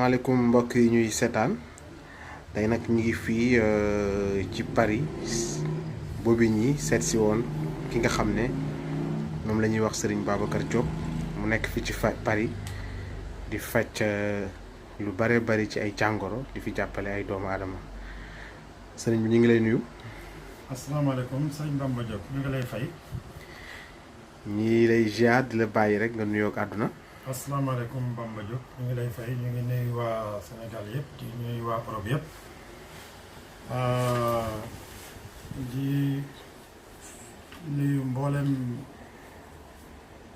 asalaamaaleykum mbokk yi ñuy seetaan tey nag ñu ngi fii ci Paris Bobigny seet si woon ki nga xam ne moom la ñuy wax Serigne Babacar Diop mu nekk fii ci Paris di faj lu bare bari ci ay jàngoro di fi jàppale ay doomu aadama sëriñ bi ñu ngi lay nuyu. asalaamaaleykum sëñ Bamba Diop ñu ngi lay fay. ñi lay ziar di la bàyyi rek nga nuyoo ak àdduna. asalaamaaleykum Bamba Diop ñu ngi lay fay ñu ngi nuyu waa Sénégal yëpp di nuyu waa Europe yëpp di nuyu mboolem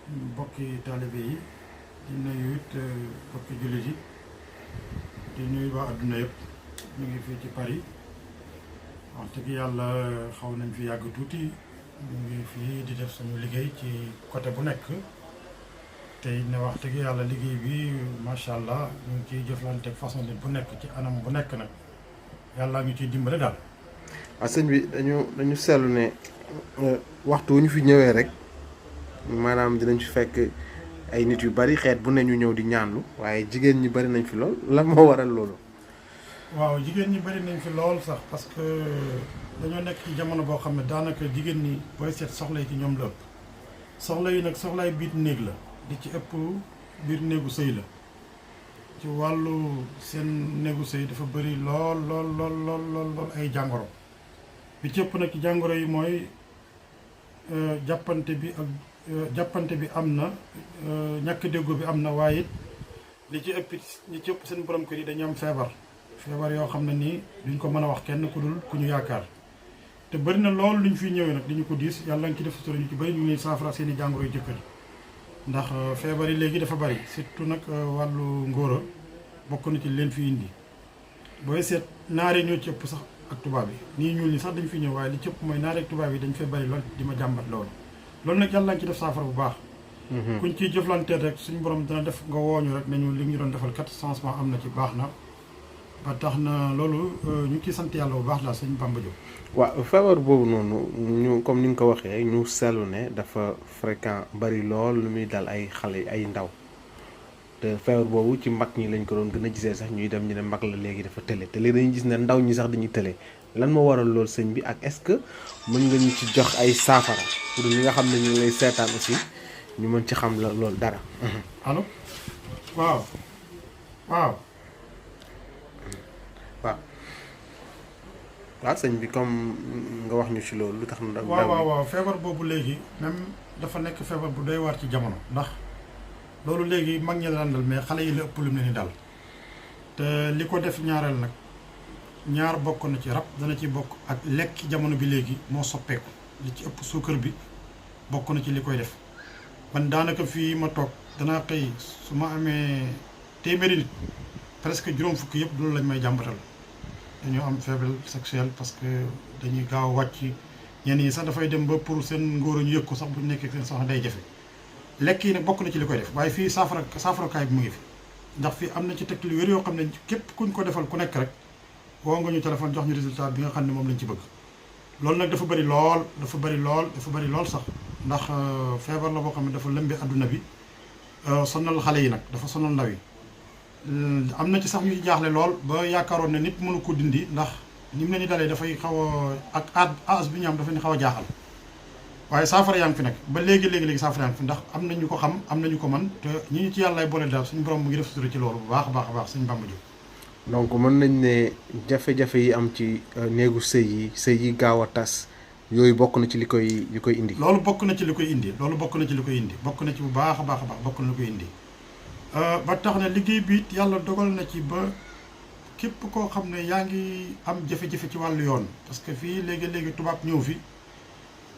mbokki taalibe yi di nuyu it mbokki jullit yi di nuyu waa adduna yëpp ñu ngi fii ci Paris wax dëgg yàlla xaw nañ fi yàgg tuuti ñu ngi fii di def suñu liggéey ci côté bu nekk. tey ne wax dëgg yàlla liggéey bi macha allah ñu ngi ciy jëflanteeg façon nit bu nekk ci anam bu nekk nag yàlla ñu ciy dimbale daal. waaw sëñ bi dañu seetlu ne waxtu wu ñu fi ñëwee rek maanaam dinañ fi fekk ay nit yu bari xeet bu ne ñu ñëw di ñaanlu waaye jigéen ñi bari nañ fi lool lan moo waral loolu. waaw jigéen ñi bari nañ fi lool sax parce que dañoo nekk ci jamono boo xam ne daanaka jigéen ñi booy seet soxla yi ci ñoom la ëpp soxla yi nag soxlaay biir néeg la. di ci ëpp biir néegu sëy la ci wàllu seen néegu sëy dafa bëri lool ay jàngoro bi ci ëpp nag ci jàngoro yi mooy jàppante bi am na ñàkk déggoo bi am na waaye it li ci ëpp seen borom kër yi dañu am feebar yoo xam ne nii duñ ko mën a wax kenn ku dul ku ñu yaakaar te bëri na lool luñ fiy ñëwee nag di ñu ko diis yàlla nga ci def sutura ñu ci bëri ñu ngi saafara seen i jàngoro yu jëkkër ndax feebar yi léegi dafa bari surtout nag wàllu ngóora bokk na ci leen fi indi booy seet naare ñoo ci ëpp sax ak tubaab yi nii ñuul ñi sax dañ fi ñëw waaye li ci ëpp mooy naare ak tubaab yi dañ fay bari lool di ma jàmbat loolu nag yàlla nga ci def saafara bu baax kuñ ciy jëflanteet rek suñu borom dina def nga wooñu rek nañu li ñu doon defal kat changement am na ci baax na ba tax na loolu ñu ngi ciy sant yàlla bu baax daal sëñ Bamba Diop. waaw feebar boobu noonu ñu comme ni nga ko waxee ñu seetlu ne dafa fréquent bari lool lu muy dal ay xale ay ndaw te feebar boobu ci mag ñi lañ ko doon gën a gisee sax ñuy dem ñu ne mag la léegi dafa tële te léegi dañuy gis ne ndaw ñi sax dañuy tële lan moo waral loolu sëñ bi ak est-ce que mën nga ñu ci jox ay saafara pour ñi nga xam ne ñu ngi lay seetaan aussi ñu mën ci xam la loolu dara. allo waaw. waaw sëñ bi comme nga wax ñu ci loolu lu tax na. waaw feebar boobu léegi même dafa nekk feebar bu doy waar ci jamono ndax loolu léegi mag ñi la daan dal mais xale yi la ëpp lu mu ne dal te li ko def ñaareel nag ñaar bokk na ci rab dana ci bokk ak lekk jamono bi léegi moo soppeeku li ci ëpp suukar bi bokk na ci li koy def man daanaka fii ma toog danaa xëy su ma amee téeméeri nit presque juróom fukk yëpp loolu lañ may jàmbatal. dañoo am faible sexuelle parce que dañuy gaaw a wàcc ñenn ñi sax dafay dem ba pour seen ngóor ñu yëg ko sax bu nekkee seen soxna day jafe lekk yi nag bokk na ci li koy def waaye fii saafarakaay bi mu ngi fi ndax fii am na ci tegtal yu wér yoo xam ne képp kuñ ko defal ku nekk rek woo nga ñu téléphone jox ñu résultat bi nga xam ne moom lañ ci bëgg loolu nag dafa bëri lool sax ndax feebar la boo xam ne dafa lëmbe adduna bi sonal xale yi nag dafa sonal ndaw yi am na ci sax ñu ci jaaxle lool ba yaakaaroon ne nit mënu ko dindi ndax ni mu ne ni dalee dafay xaw a ak âge bi ñu am dafa ñu xaw a jaaxal waaye saafara yaa ngi fi nag ba léegi saafara yaa ngi fi ndax am na ñu ko xam am na ñu ko man te ñi ñu ci yàllaay boole daal suñu borom mu ngi def sutura ci loolu bu baax a baax suñu Bamba Diop. donc mën nañ ne jafe-jafe yi am ci néegu sëy yi gaaw a tas yooyu bokk na ci li koy indi. loolu bokk na ci li koy indi bokk na ci bu baax a baax bokk na li koy indi. ba tax na liggéey bi yàlla dogal na ci ba képp koo xam ne yaa ngi am jafe-jafe ci wàllu yoon parce que fii léegi tubaab ñëw fi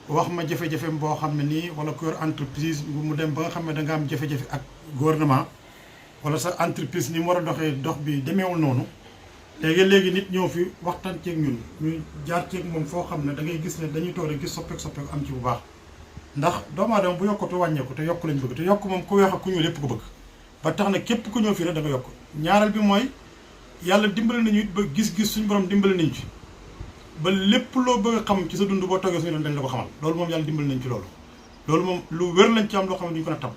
wax ma jafe-jafem boo xam ne nii wala ku yor entreprise mu dem ba nga xam ne da nga am jafe-jafe ak gouvernement wala sa entreprise ni mu war a doxee dox bi demeewul noonu léegi nit ñëw fi waxtaan ceeg ñun ñu jaar ceeg moom foo xam ne da ngay gis ne dañuy toog rek gis soppeeku am ci bu baax ndax doomu aadama bu yokkatu wàññeeku te yokk lañ bëgg te yokk moom ku weex ak ku ñuul lépp ko bëgg ba tax na képp ku ñëw fii rek da nga yokk ñaareel bi mooy yàlla dimbali nañu it ba gis-gis suñu borom dimbali nañu ci ba lépp loo bëgg a xam ci sa dund boo toogee suñu doon dañ la ko xamal loolu moom yàlla dimbali nañu ci loolu moom lu wér lañ ci am loo xam ne duñu ko na tab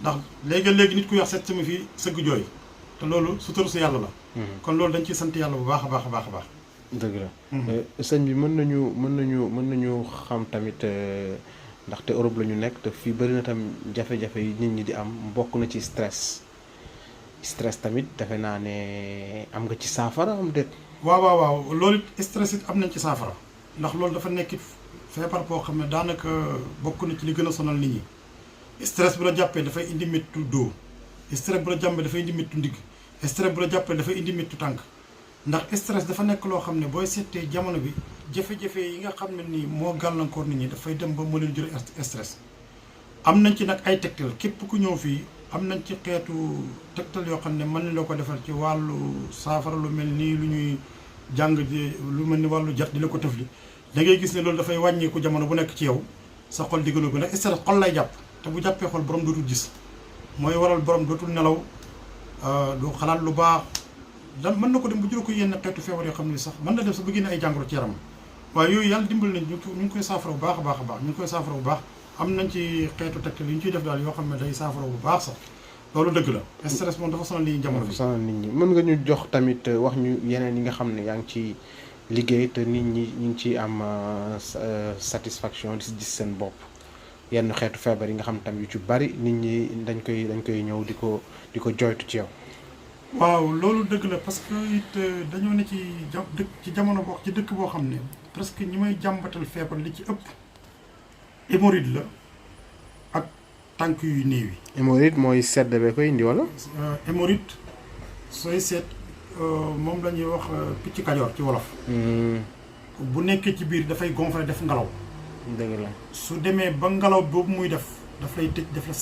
ndax léegi nit ku wax set sama fii sëgg jooy te te loolu sutur si yàlla la. kon loolu dañ ciy sant yàlla bu baax a baax a baax a baax. dëgg la. sëñ bi mën nañu xam tamit ndaxte Europe la ñu nekk te fii bëri na tam jafe-jafe yi nit ñi di am bokk na ci stress tamit defe naa ne am nga ci saafara am déet. waaw loolu stress it am nañ ci saafara ndax loolu dafa nekk feebar boo xam ne daanaka bokk na ci li gën a sonal nit ñi. stress bu la jàppee dafay indi méttu dóo stress bu la jàmbee dafay indi méttu ndigg stress bu la jàppee dafay indi méttu tànk ndax stress dafa nekk loo xam ne booy seetee jamono bi jafe-jafe yi nga xam ne nii moo gàllankoor nit ñi dafay dem ba mu leen jur stress. am nañ ci nag ay tegtal képp ku ñëw fii am nañ ci xeetu tegtal yoo xam ne mën nañ la ko defal ci wàllu saafara lu mel nii lu ñuy jàng ji lu mel ni wàllu jat di la ko tëfli da ngay gis ne loolu dafay wàññeeku jamono bu nekk ci yow sa xol diggaloo ko ndax stress xol lay jàpp te bu jàppee xol borom dootul gis mooy waral borom dootul nelaw du xalaat lu baax da mën na ko dem bu jël ko yenn xeetu feebar yoo xam ne sax mën na dem sax ba génne ay jàngoro ci yaram waaye yooyu yàlla dimbali nañ ñu ngi koy saafara bu baax a baax a baax ñu ngi koy saafara bu baax am nañ ci xeetu tegtal yi ñu ciy def daal yoo xam ne day saafara bu baax sax loolu dëgg la stress moom dafa sonal nit ñi jamono bi. dafa sonal nit ñi mën nga ñu jox tamit wax ñu yeneen yi nga xam ne yaa ngi ci liggéey te nit ñi ñu ngi ciy am satisfaction di si gis seen bopp yenn xeetu feebar yi nga xam tam yu ci bari nit ñi dañ koy ñëw di ko joytu ci yow. waaw loolu dëgg la parce que it dañoo ne ci jamono boo ci dëkk boo xam ne presque ñi may jàmbatal feebar li ci ëpp hémorroïde la ak tànk yu néew yi. hémorroïde mooy sedd bee koy indi wala. hémorroïde sooy seet moom la ñuy wax picc kajoor ci wolof. bu nekkee ci biir dafay gonfler def ngelaw. dëgg la su demee ba ngelaw boobu muy def daf lay tëj daf la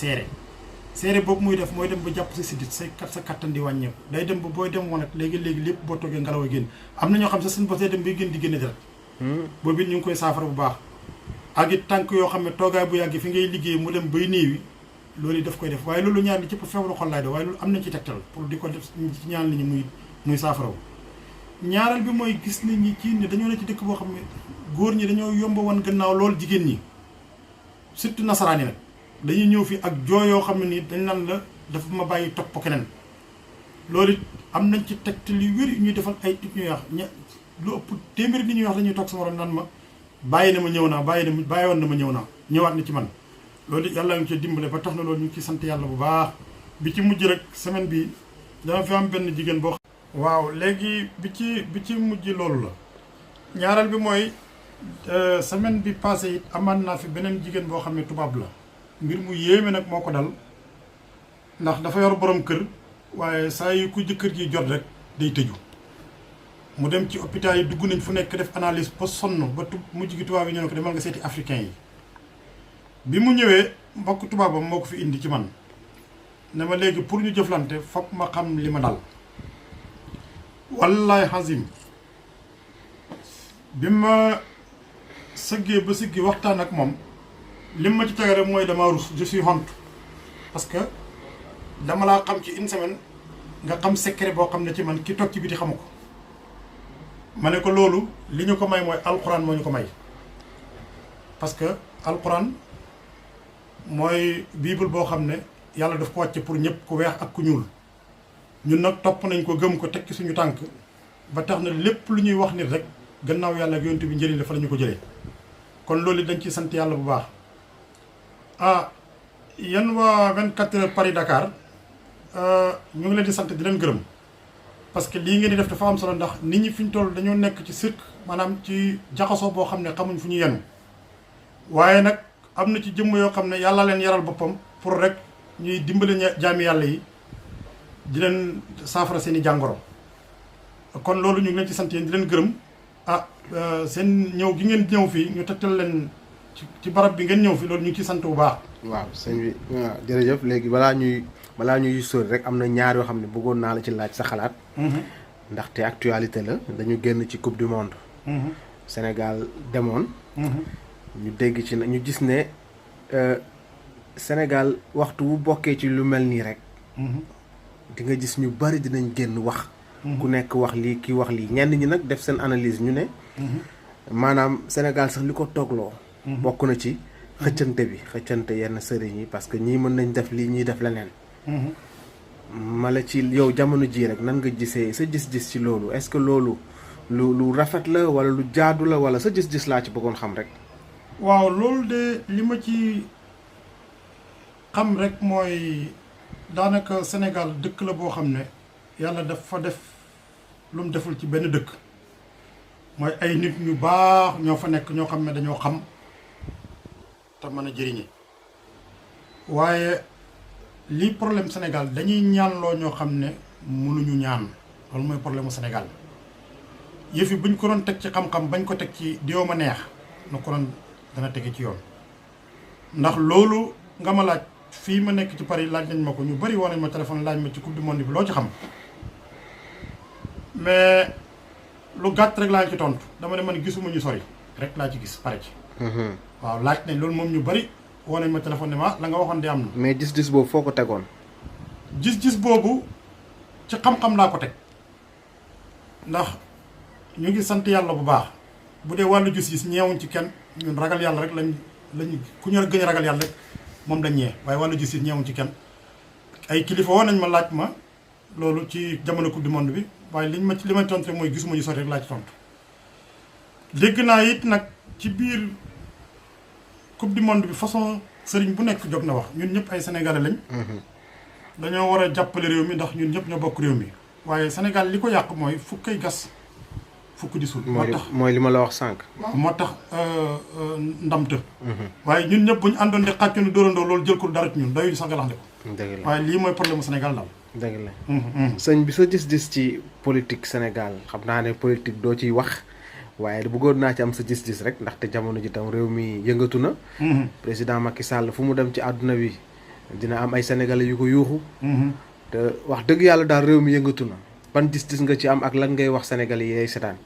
seere boobu muy def mooy dem ba jàpp sa sidit sa kattan di wàññeeku day dem ba booy dem woon ak léegi lépp boo toogee ngelaw a génn am na ñoo xam sax seen bos day dem bay génn di génne deret boobu it ñu ngi koy saafara bu baax ak it tànk yoo xam ne toogaay bu yàgg fi ngay liggéey mu dem bay néewi loolu yi daf koy def waaye loolu ñaar li ci feebaru xol laay do waaye loolu am nañ ci tegtal pour di ko def ci ñaan nit ñi muy saafarawu ñaareel bi mooy gis nit ñi ci ne dañoo ne ci dëkk boo xam ne góor ñi dañoo yomba woon gannaaw loolu jigéen ñi surtout nasaraan yi nag dañuy ñëw fi ak joo yoo xam ne nii dañ naan la dafa ma bàyyi topp keneen loolu it am nañ ci tegtal yu wér yu ñuy defal ay nit ñuy wax lu ëpp téeméeri nit ñuy wax dañuy toog sama morom naan ma bàyyi na ma ñëw naa bàyyi woon na ma ñëw naa ñëwaat na ci man loolu it yàlla ngi ci dimbale ba tax na loolu ñu ngi ciy sant yàlla bu baax bi ci mujj rek semaine bi dama fi am benn jigéen boo waaw léegi bi ci mujj loolu la ñaareel bi mooy semaine bi passé it amaat naa fi beneen jigéen boo xam ne tubaab la mbir mu yéeme nag moo ko dal ndax dafa yor borom kër waaye saa yu ku jëkkër ji jot rek day tëju mu dem ci hôpital yi dugg nañ fu nekk def analyse ba sonn ba mujj gi tubaab yi ñoo ne ko demal nga seeti africain yi bi mu ñëwee mbokk tubaabam moo ko fi indi ci man ne ma léegi pour ñu jëflante foog ma xam li ma dal wallaay xasim bi ma sëggee ba sëggi waxtaan ak moom li ma ci tege rek mooy dama rus je suis honte parce que dama laa xam ci une semaine nga xam secret boo xam ne ci man ki toog ci biti xamu ko ma ne ko loolu li ñu ko may mooy alxuraan moo ñu ko may parce que alxuraan mooy bible boo xam ne yàlla daf ko wàcce pour ñëpp ku weex ak ku ñuul ñun nag topp nañ ko gëm ko teg ci suñu tànk ba tax na lépp lu ñuy wax nit rek gannaaw yàlla ak yonent bi njëriñ la fa la ñu ko jëlee kon loolu dañ ciy sant yàlla bu baax yan waa 24 heures Paris Dakar ñu ngi leen di sant di leen gërëm parce que lii ngeen di def dafa am solo ndax nit ñi fi ñu toll dañoo nekk ci cirque maanaam ci jaxasoo boo xam ne xamuñ fu ñu yenu waaye nag am na ci jëmm yoo xam ne yàlla leen yaral boppam pour rek ñuy dimbali jaami yàlla yi di leen saafara seen i jàngoro kon loolu ñu ngi leen ci sant yéen di leen gërëm seen ñëw gi ngeen ñëw fii ñu tegtal leen ci barab bi ngeen ñëw fi loolu ñu ngi ciy sant bu baax. waaw sëñ bi waaw jërëjëf léegi balaa ñuy sóor rek am na ñaar yoo xam ne bëggoon naa la ci laaj sa xalaat. ndaxte actualité la dañu génn ci coupe du monde. Sénégal demoon. ñu dégg ci ñu gis ne Sénégal waxtu bu bokkee ci lu mel nii rek. di nga gis ñu bari dinañ génn wax. ku nekk wax lii kii wax lii ñenn ñi nag def seen analyse ñu ne. maanaam Sénégal sax li ko toogloo. bokk na ci xëccante yenn sëriñ yi parce que ñii mën nañ def lii ñii def leneen. mala ci yow jamono ji rek nan nga gisee sa gis-gis ci loolu est-ce que loolu lu rafet la wala lu jaadu la wala sa gis-gis laa ci bëggoon xam rek. waaw loolu de li ma ci xam rek mooy daanaka Sénégal dëkk la boo xam ne yàlla dafa def lu mu deful ci benn dëkk mooy ay nit ñu baax ñoo fa nekk ñoo xam ne dañoo xam te mën a jëriñe waaye lii problème Sénégal dañuy ñaanloo ñoo xam ne mënuñu ñaan loolu mooy problème mu Sénégal yëf yi buñ ko doon teg ci xam-xam bañ ko teg ci diw ma neex na ko doon dana tege ci yoon ndax loolu nga ma laaj fii ma nekk ci Paris laaj nañ ma ko ñu bari woo nañ ma téléphone laaj ma ci coupe du monde bi loo ci xam mais lu gàtt rek laa ci tontu dama ne man gisuma ñu sori rek laa ci gis pare ci. waaw laaj nañ loolu moom ñu bari woo nañ ma téléphone ne ma la nga waxoon de am na. mais gis-gis boobu foo ko tegoon. gis-gis boobu ci xam-xam laa ko teg ndax ñu ngi sant yàlla bu baax bu dee wàllu gis-gis ñeewuñ ci kenn ñun ragal yàlla rek lañ ku ñu gën a ragal yàlla rek moom lañ ñee waaye wàllu gis-gis ñeewuñ ci kenn ay kilifa woo nañ ma laaj ma loolu ci jamono coupe du monde bi waaye li ma tontu rek mooy gisuma ñu sori rek laa ci tontu. dégg naa it nag ci biir coupe du monde bi façon sëriñ bu nekk jóg na wax ñun ñëpp ay sénégalais lañ. dañoo war a jàppale réew mi ndax ñun ñëpp ñoo bokk réew mi waaye Sénégal li ko yàq mooy fukkay gas fukk di suul. moo tax mooy li ma la wax sànq. moo tax ndamte. waaye ñun ñëpp bu ñu àndoon di xàccu ni dóorandoo loolu jël ko dara ci ñun doyul sax nga lax ko. dëgg la waaye lii mooy problème mu Sénégal daal. dëgg la. sëñ bi sa gis-gis ci politique Sénégal xam naa ne politique doo ciy wax waaye bëggoon naa ci am sa gis-gis rek ndaxte jamono ji tam réew mi yëngatu na. président Macky Sall fu mu dem ci àdduna bi dina am ay sénégalais yu ko yuuxu. te wax dëgg yàlla daal réew mi yëngatu na ban gis-gis nga ci am ak lan ngay wax sénégalais yi seetaan.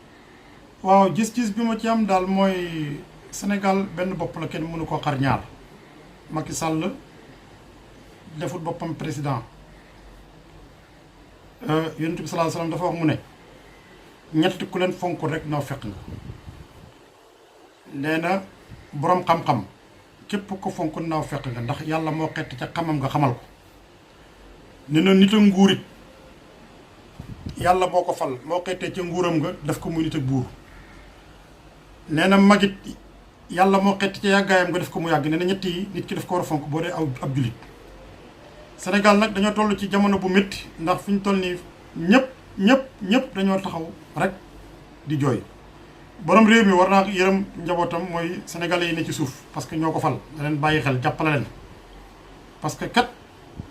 waaw gis-gis bi ma ci am daal mooy Sénégal benn bopp la kenn mënu koo xar ñaar Macky Sall defut boppam président yonent bi sallallahu alayhi wasallam dafa wax mu ne ñett ku leen fonkul rek noo fekk nga nee na boroom xam-xam képp ko fonk naaw fekk nga ndax yàlla moo xett ca xamam nga xamal ko nee na nit a nguurit yàlla moo ko fal moo xettee ca nguuram nga def ko muy nit ak buur nee na magit yàlla moo xett ca yàggaayam nga def ko mu yàgg nee na ñett yi nit ki daf ko war a fonk boo dee ab jullit Sénégal nag dañoo toll ci jamono bu métti ndax fi ñu toll nii ñëpp dañoo taxaw rek di jooy borom réew mi war naa yërëm njabootam mooy sénégalais yi ne ci suuf parce que ñoo ko fal da leen bàyyi xel jàppale leen parce que kat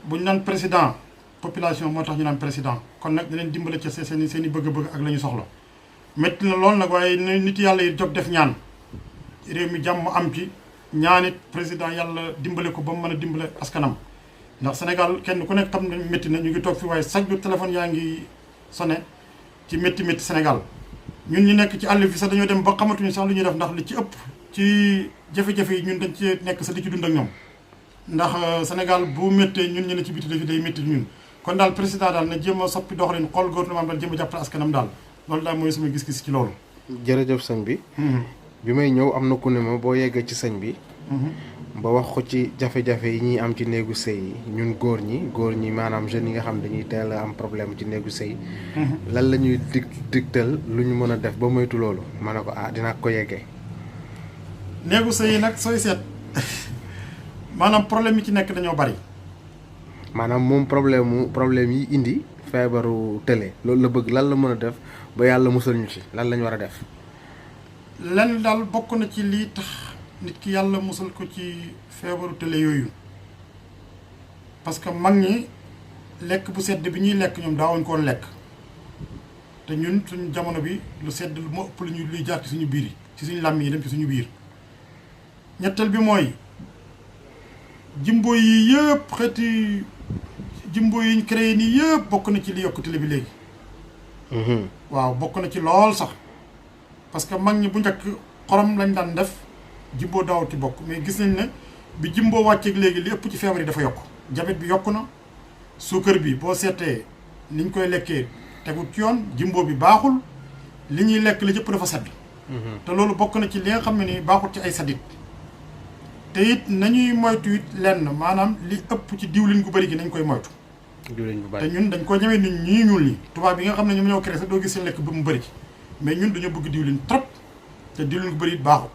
bu ñu naan président population moo tax ñu naan président kon nag da leen dimbale ci seen i bëgg-bëgg ak la ñu soxla métti na lool nag waaye nit yàlla yi jóg def ñaan réew mi jàmm am ci ñaanit président yàlla dimbale ko ba mu mën a dimbale askanam ndax Sénégal kenn ku nekk xam ne métti na ñu ngi toog fi waaye chaque jour téléphone yaa ngi sonné ci métti Sénégal ñun ñu nekk ci àll bi sax dañoo dem ba xamatuñu sax lu ñuy def ndax li ci ëpp ci jafe-jafe yi ñun dañ ci nekk sax di ci dund ak ñoom ndax Sénégal bu méttee ñun ñu ne ci biti dafi day métti ñun kon daal président daal na jéem a soppi doxalin xool gouvernement daal jéem a jàppale askanam daal loolu daal mooy sama gis-gis ci loolu. jërëjëf sëñ bi. bi may ñëw am na ku ne ma boo yeggee ci sëñ bi. ba wax ko ci jafe-jafe yi ñuy am ci néegu sëy yi ñun góor ñi maanaam jeunes yi nga xam dañuy teel a am problème ci néegu sëy. lan la ñuy digtal lu ñu mën a def ba moytu loolu ma ne ko dinaa ko yeggee. néegu sëy yi nag sooy seet maanaam problème yi ci nekk dañoo bari. maanaam moom problème yi indi feebaru tële loolu la bëgg lan la mën a def ba yàlla musal ñu ci lan la ñu war a def. lenn daal bokk na ci lii tax. nit ki yàlla musal ko ci feebaru tële yooyu parce que mag ñi lekk bu sedd bi ñuy lekk ñoom daawuñ ko woon lekk te ñun suñu jamono bi lu sedd lu moo ëpp lu ñu luy jaar ci suñu biir yi ci suñu làmm yi dem ci suñu biir ñetteel bi mooy jimbo yi yëpp xeeti jimbo yi ñu créé nii yëpp bokk na ci li yokk tële bi léegi waaw bokk na ci lool sax parce que mag ñi bu njëkk xorom lañ daan def jimbo daaw ci bokk mais gis nañ ne bi jimbo wàcceeg léegi li ëpp ci feebar yi dafa yokk jabet bi yokku na suukar bi boo seetee niñ koy lekkee tegut ci yoon jimbo bi baaxul li ñuy lekk li jëpp dafa sedd te loolu bokk na ci li nga xam ne ni baaxul ci ay sadit te it nañuy moytu it lenn maanaam li ëpp ci diwlin gu bëri gi nañ koy moytu diwlin bu te bari. ñun dañ ko ñëwee nit ñi ñuul ñi tubaab yi nga xam ne ñoom ñoo créé sax doo gis seen lekk ba mu bëri ci mais ñun dañoo bëgg diwlin trop te diwlin bu bëri it baaxul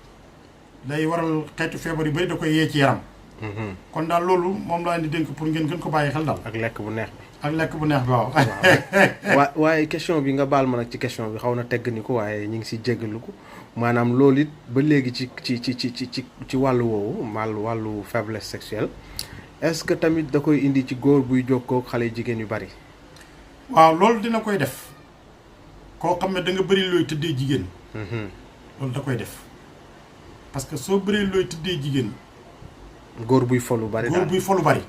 day waral xeetu feebar yu bëri da koy yee ci yaram. kon daal loolu moom laa leen di dénk pour ngeen gën ko bàyyi xel daal. ak lekk bu neex bi. ak lekk bu neex bi waaw. waaye question bi nga baal ma nag ci question bi xaw na tegg ni ko waaye ñu ngi si jéggalu ko maanaam loolu it ba léegi ci wàllu woowu wàllu faiblesse sexuelle est-ce que tamit da koy indi ci góor buy jokkoo xale jigéen yu bari. waaw loolu dina koy def koo xam ne da nga bëri looy tëddee jigéen. loolu da koy def parce que soo bëree looy tëddee jigéen. góor buy folu bari daal góor buy folu bari.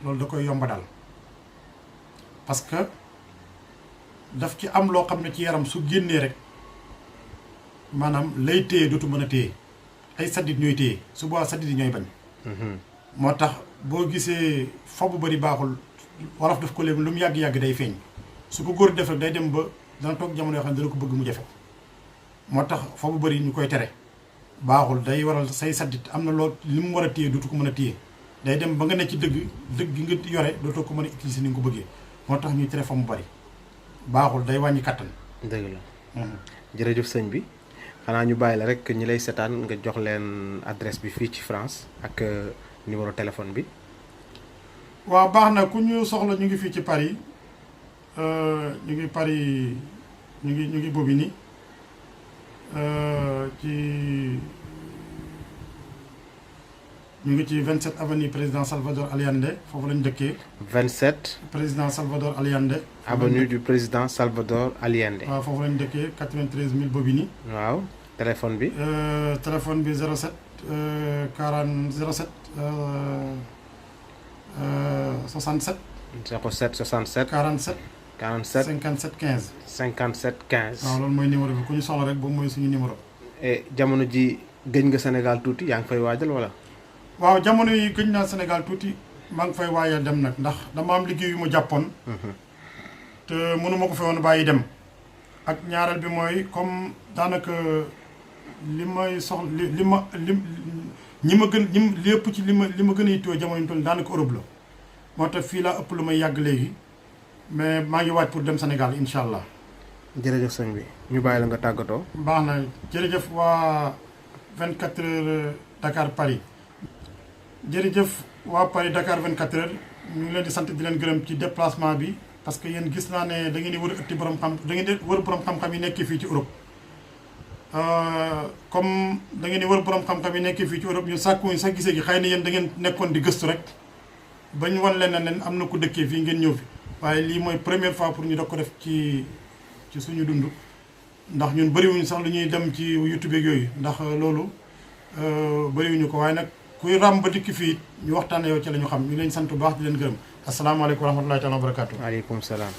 loolu da koy yomba daal parce que daf ci am loo xam ne ci yaram su génnee rek maanaam lay téye dootu mën a téye ay saddit ñooy téye su boobaa saddit yi ñooy bañ. moo tax boo gisee fo bu bari baaxul wolof daf ko léegi lu mu yàgg-yàgg day feeñ su ko góor def rek day dem ba dana toog jamono yoo xam ne dana ko bëgg mu jafe moo tax fo bu bari ñu koy tere baaxul day waral say saddit am na loo li mu war a téye dootu ko mën a téye day dem ba nga ne ci dëgg gi nga yore dootoo ko mën a utiliser ni nga ko bëggee moo tax ñuy tere fo mu bari baaxul day wàññi kattan. dëgg la. jërëjëf sëñ bi xanaa ñu bàyyi la rek ñi lay seetaan nga jox leen adresse bi fii ci France ak numéro téléphone bi. waaw baax na ku ñu soxla ñu ngi fii ci Paris ñu ngi Paris ñu ngi Bobigny ñu ngi ci 27 avenue président Salvador Allende foofu lañ dëkkee. 27. président Salvador Allende. avenue du président Salvador Allende. waaw foofu lañ dëkkee 93 000 Bobigny. waaw téléphone bi. téléphone bi 07 40 07 67. 07 67. 47. 47 57 15. 57 15. waaw loolu mooy numéro bi ku ñu soxla rek boobu mooy suñu numéro. jamono ji gëj nga Sénégal tuuti yaa ngi fay waajal wala. waaw jamono yi gëj naa Sénégal tuuti maa ngi fay waajal dem nag ndax dama am liggéey yu ma jàppoon. te mënu ma ko fa woon bàyyi dem. ak ñaareel bi mooy comme daanaka li may soxla ñi ma gën li ëpp ci li ma gën a yittewoo jamono yi toll daanaka Europe la moo tax fii laa ëpp lu may yàgg léegi mais maa ngi waaj pour dem Sénégal incha allah. jërëjëf sëñ bi ñu bàyyi la nga tàggatoo. baax na jërëjëf waa 24 heures Dakar Paris. jërëjëf waa Paris Dakar 24 heures ñu ngi leen di sant di leen gërëm ci déplacement bi parce que yéen gis naa ne da ngeen di wër ëtti borom xam da ngeen di wër borom xam-xam yi nekkee fii ci Europe. comme da ngeen di wër borom xam-xam yi nekkee fii ci Europe ñu sàkkuñu sax gisee gi xëy na yéen da ngeen nekkoon di gëstu rek ba ñu wan leen ne leen am na ku dëkkee fii ngeen ñëw fi waaye lii mooy première fois pour ñu doog ko def ci suñu dund ndax ñun bëriwuñu sax lu ñuy dem ci YouTube ak yooyu ndax loolu bëriwuñu ko waaye nag kuy ràmm ba dikk fii ñu waxtaan yow ci la ñu xam ñu leen sant bu baax di leen gërëm asalaamaaleykum wa rahmatulahi taala wa barakaatu. waaleykum salaam.